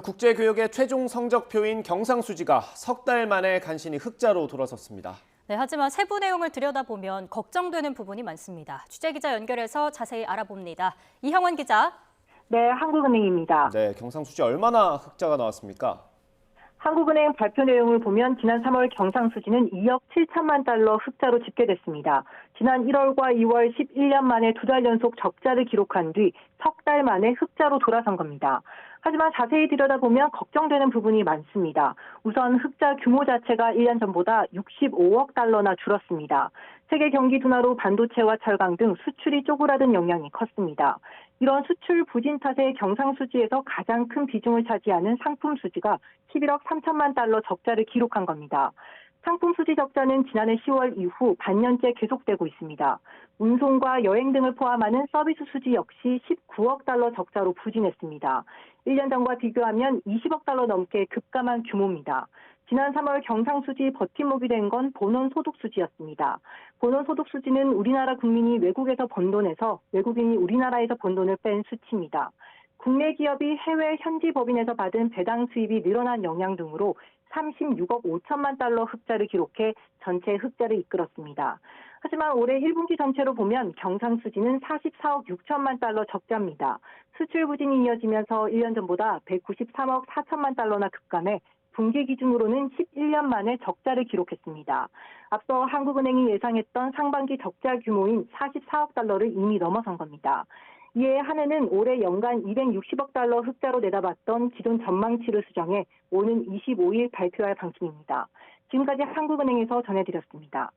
국제교육의 최종 성적표인 경상수지가 석 달 만에 간신히 흑자로 돌아섰습니다. 네, 하지만 세부 내용을 들여다보면 걱정되는 부분이 많습니다. 취재기자 연결해서 자세히 알아봅니다. 이형원 기자. 네, 한국은행입니다. 네, 경상수지 얼마나 흑자가 나왔습니까? 한국은행 발표 내용을 보면 지난 3월 경상수지는 2억 7천만 달러 흑자로 집계됐습니다. 지난 1월과 2월 11년 만에 2달 연속 적자를 기록한 뒤 석 달 만에 흑자로 돌아선 겁니다. 하지만 자세히 들여다보면 걱정되는 부분이 많습니다. 우선 흑자 규모 자체가 1년 전보다 65억 달러나 줄었습니다. 세계 경기 둔화로 반도체와 철강 등 수출이 쪼그라든 영향이 컸습니다. 이런 수출 부진 탓에 경상수지에서 가장 큰 비중을 차지하는 상품 수지가 11억 3천만 달러 적자를 기록한 겁니다. 상품 수지 적자는 지난해 10월 이후 반년째 계속되고 있습니다. 운송과 여행 등을 포함하는 서비스 수지 역시 19억 달러 적자로 부진했습니다. 1년 전과 비교하면 20억 달러 넘게 급감한 규모입니다. 지난 3월 경상수지 버팀목이 된 건 본원소득 수지였습니다. 본원소득 수지는 우리나라 국민이 외국에서 번 돈에서 외국인이 우리나라에서 번 돈을 뺀 수치입니다. 국내 기업이 해외 현지 법인에서 받은 배당 수입이 늘어난 영향 등으로 36억 5천만 달러 흑자를 기록해 전체 흑자를 이끌었습니다. 하지만 올해 1분기 전체로 보면 경상수지는 44억 6천만 달러 적자입니다. 수출 부진이 이어지면서 1년 전보다 193억 4천만 달러나 급감해 분기 기준으로는 11년 만에 적자를 기록했습니다. 앞서 한국은행이 예상했던 상반기 적자 규모인 44억 달러를 이미 넘어선 겁니다. 이에 한해는 올해 연간 260억 달러 흑자로 내다봤던 기존 전망치를 수정해 오는 25일 발표할 방침입니다. 지금까지 한국은행에서 전해드렸습니다.